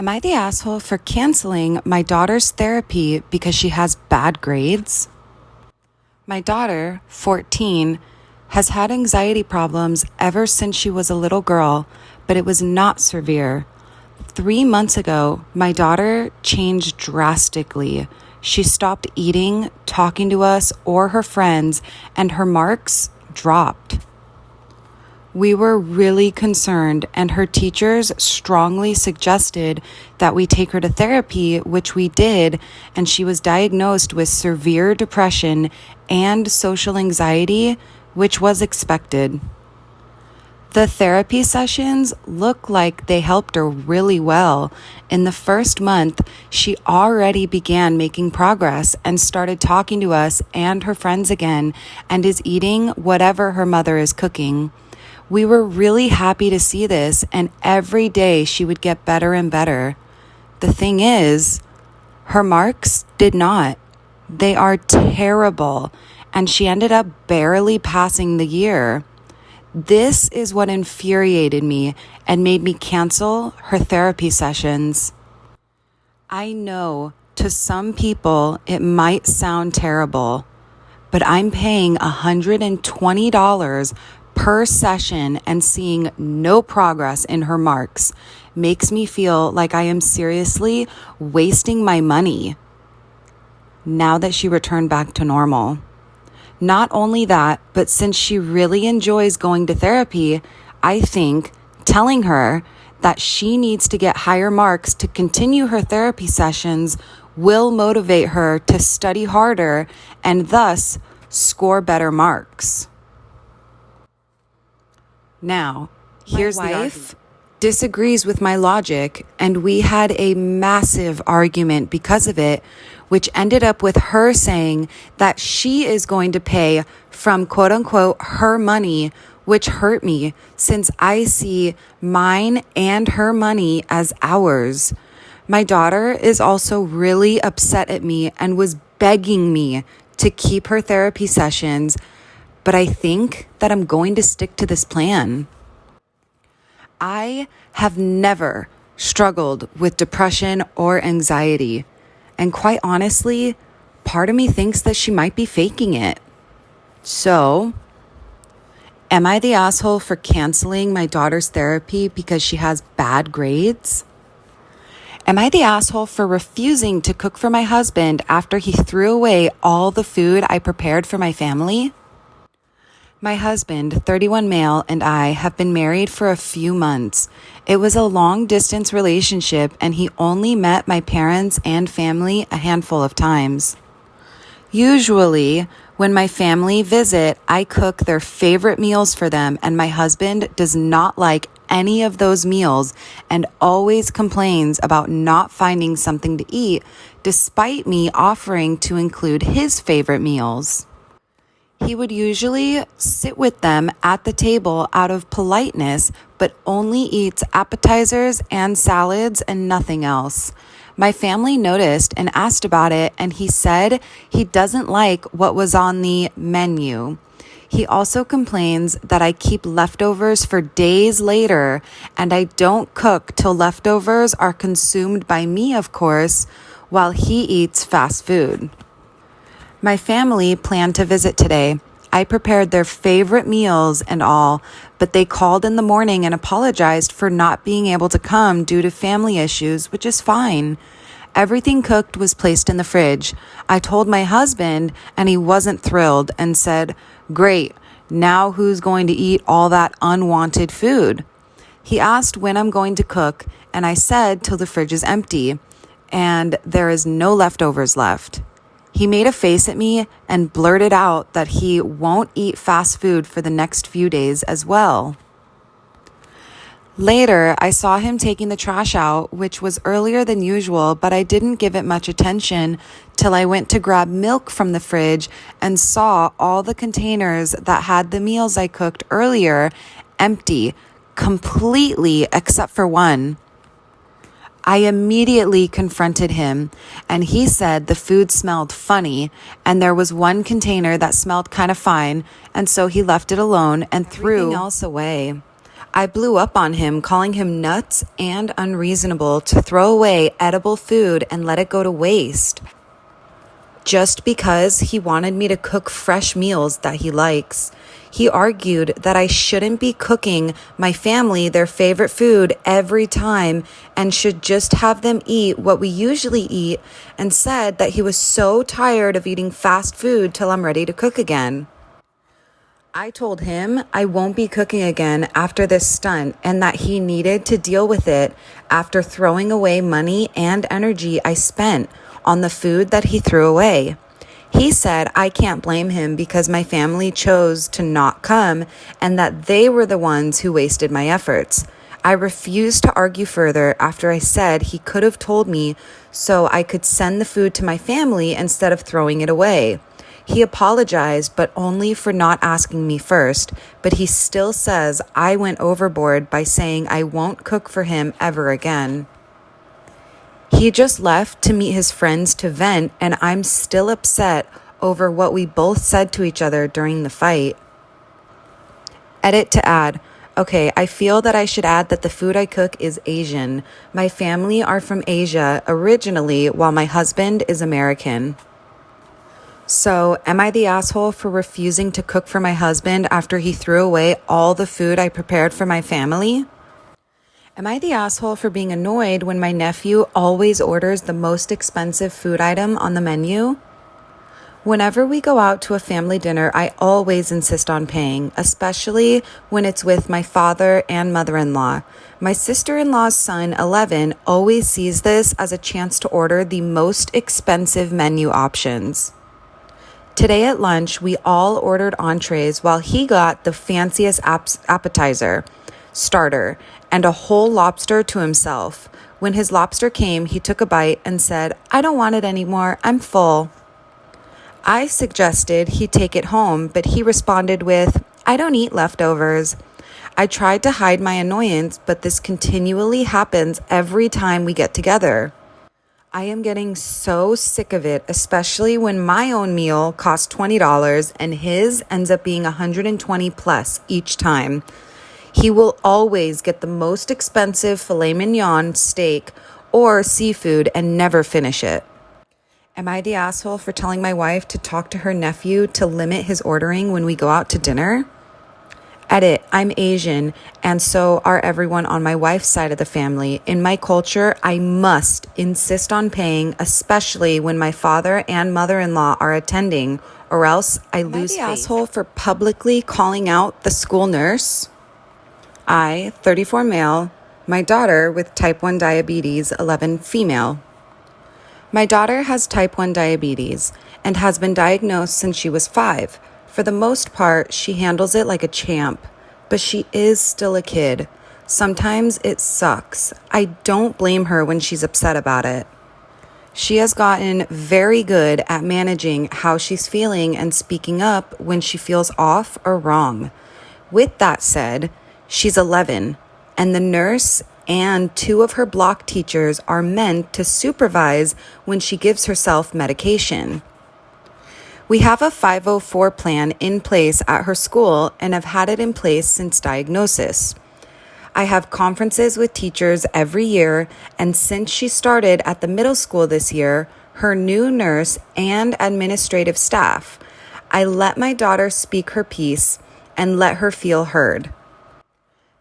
Am I the asshole for canceling my daughter's therapy because she has bad grades? My daughter, 14, has had anxiety problems ever since she was a little girl, but it was not severe. 3 months ago, my daughter changed drastically. She stopped eating, talking to us or her friends, and her marks dropped. We were really concerned, and her teachers strongly suggested that we take her to therapy, which we did, and she was diagnosed with severe depression and social anxiety, which was expected. The therapy sessions look like they helped her really well. In the first month, she already began making progress and started talking to us and her friends again, and is eating whatever her mother is cooking. We were really happy to see this, and every day she would get better and better. The thing is, her marks did not. They are terrible, and she ended up barely passing the year. This is what infuriated me and made me cancel her therapy sessions. I know to some people it might sound terrible, but I'm paying $120 per session, and seeing no progress in her marks makes me feel like I am seriously wasting my money now that she returned back to normal. Not only that, but since she really enjoys going to therapy, I think telling her that she needs to get higher marks to continue her therapy sessions will motivate her to study harder and thus score better marks. Now, here's my wife disagrees with my logic, and we had a massive argument because of it, which ended up with her saying that she is going to pay from quote unquote her money, which hurt me since I see mine and her money as ours. My daughter is also really upset at me and was begging me to keep her therapy sessions, but I think that I'm going to stick to this plan. I have never struggled with depression or anxiety, and quite honestly, part of me thinks that she might be faking it. So, am I the asshole for canceling my daughter's therapy because she has bad grades? Am I the asshole for refusing to cook for my husband after he threw away all the food I prepared for my family? My husband, 31 male, and I have been married for a few months. It was a long-distance relationship, and he only met my parents and family a handful of times. Usually, when my family visit, I cook their favorite meals for them, and my husband does not like any of those meals and always complains about not finding something to eat, despite me offering to include his favorite meals. He would usually sit with them at the table out of politeness, but only eats appetizers and salads and nothing else. My family noticed and asked about it, and he said he doesn't like what was on the menu. He also complains that I keep leftovers for days later, and I don't cook till leftovers are consumed by me, of course, while he eats fast food. My family planned to visit today. I prepared their favorite meals and all, but they called in the morning and apologized for not being able to come due to family issues, which is fine. Everything cooked was placed in the fridge. I told my husband, and he wasn't thrilled and said, "Great, now who's going to eat all that unwanted food?" He asked when I'm going to cook, and I said till the fridge is empty and there is no leftovers left. He made a face at me and blurted out that he won't eat fast food for the next few days as well. Later, I saw him taking the trash out, which was earlier than usual, but I didn't give it much attention till I went to grab milk from the fridge and saw all the containers that had the meals I cooked earlier empty, completely except for one. I immediately confronted him, and he said the food smelled funny, and there was one container that smelled kind of fine, and so he left it alone and threw everything else away. I blew up on him, calling him nuts and unreasonable to throw away edible food and let it go to waste, just because he wanted me to cook fresh meals that he likes. He argued that I shouldn't be cooking my family their favorite food every time and should just have them eat what we usually eat, and said that he was so tired of eating fast food till I'm ready to cook again. I told him I won't be cooking again after this stunt and that he needed to deal with it after throwing away money and energy I spent on the food that he threw away. He said I can't blame him because my family chose to not come and that they were the ones who wasted my efforts. I refused to argue further after I said he could have told me so I could send the food to my family instead of throwing it away. He apologized, but only for not asking me first, but he still says I went overboard by saying I won't cook for him ever again. He just left to meet his friends to vent, and I'm still upset over what we both said to each other during the fight. Edit to add. Okay, I feel that I should add that the food I cook is Asian. My family are from Asia originally, while my husband is American. So, am I the asshole for refusing to cook for my husband after he threw away all the food I prepared for my family? Am I the asshole for being annoyed when my nephew always orders the most expensive food item on the menu? Whenever we go out to a family dinner, I always insist on paying, especially when it's with my father and mother-in-law. My sister-in-law's son, 11, always sees this as a chance to order the most expensive menu options. Today at lunch, we all ordered entrees while he got the fanciest appetizer, starter, and a whole lobster to himself. When his lobster came, he took a bite and said, "I don't want it anymore, I'm full." I suggested he take it home, but he responded with, "I don't eat leftovers." I tried to hide my annoyance, but this continually happens every time we get together. I am getting so sick of it, especially when my own meal costs $20 and his ends up being $120 plus each time. He will always get the most expensive filet mignon steak or seafood and never finish it. Am I the asshole for telling my wife to talk to her nephew to limit his ordering when we go out to dinner? Edit, I'm Asian, and so are everyone on my wife's side of the family. In my culture, I must insist on paying, especially when my father and mother-in-law are attending, or else I lose faith. Am I the asshole for publicly calling out the school nurse? I, 34 male, my daughter with type 1 diabetes, 11 female. My daughter has type 1 diabetes and has been diagnosed since she was 5. For the most part, she handles it like a champ, but she is still a kid. Sometimes it sucks. I don't blame her when she's upset about it. She has gotten very good at managing how she's feeling and speaking up when she feels off or wrong. With that said, she's 11, and the nurse and 2 of her block teachers are meant to supervise when she gives herself medication. We have a 504 plan in place at her school and have had it in place since diagnosis. I have conferences with teachers every year, and since she started at the middle school this year, her new nurse and administrative staff, I let my daughter speak her piece and let her feel heard.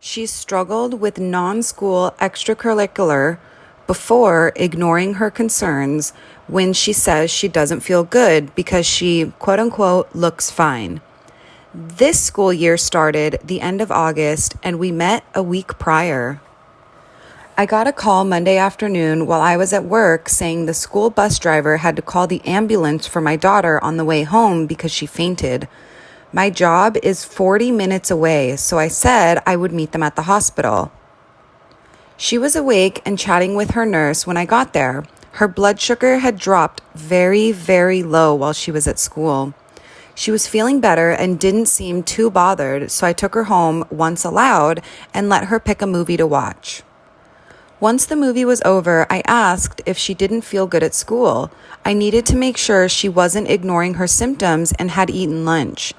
She's struggled with non-school extracurricular before ignoring her concerns when she says she doesn't feel good because she, quote unquote, looks fine. This school year started the end of August and we met a week prior. I got a call Monday afternoon while I was at work saying the school bus driver had to call the ambulance for my daughter on the way home because she fainted. My job is 40 minutes away, so I said I would meet them at the hospital. She was awake and chatting with her nurse when I got there. Her blood sugar had dropped very, very low while she was at school. She was feeling better and didn't seem too bothered, so I took her home once allowed and let her pick a movie to watch. Once the movie was over, I asked if she didn't feel good at school. I needed to make sure she wasn't ignoring her symptoms and had eaten lunch.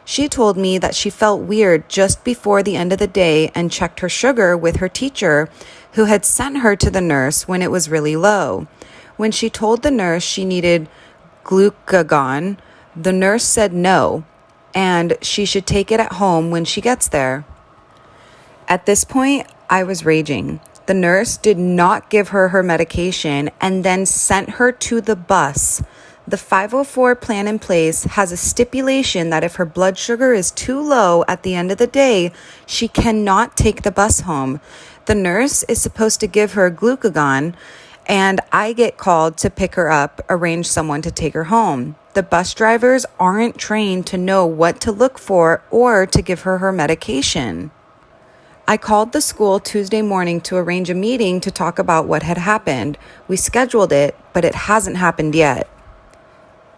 She told me that she felt weird just before the end of the day and checked her sugar with her teacher, who had sent her to the nurse when it was really low. When she told the nurse she needed glucagon, the nurse said no, and she should take it at home when she gets there. At this point, I was raging. The nurse did not give her her medication and then sent her to the bus. The 504 plan in place has a stipulation that if her blood sugar is too low at the end of the day, she cannot take the bus home. The nurse is supposed to give her glucagon, and I get called to pick her up, arrange someone to take her home. The bus drivers aren't trained to know what to look for or to give her her medication. I called the school Tuesday morning to arrange a meeting to talk about what had happened. We scheduled it, but it hasn't happened yet.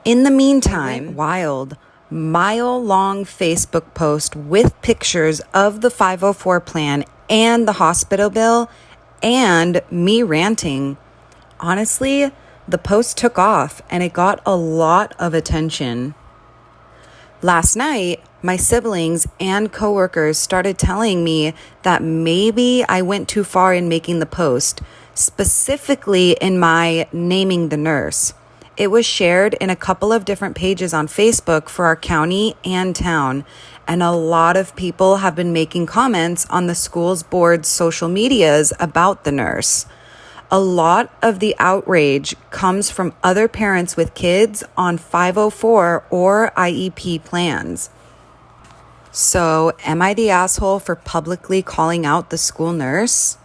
In the meantime, wild, mile-long Facebook post with pictures of the 504 plan and the hospital bill and me ranting. Honestly, the post took off and it got a lot of attention. Last night, my siblings and coworkers started telling me that maybe I went too far in making the post, specifically in my naming the nurse. It was shared in a couple of different pages on Facebook for our county and town, and a lot of people have been making comments on the school's board's social medias about the nurse. A lot of the outrage comes from other parents with kids on 504 or IEP plans. So, am I the asshole for publicly calling out the school nurse?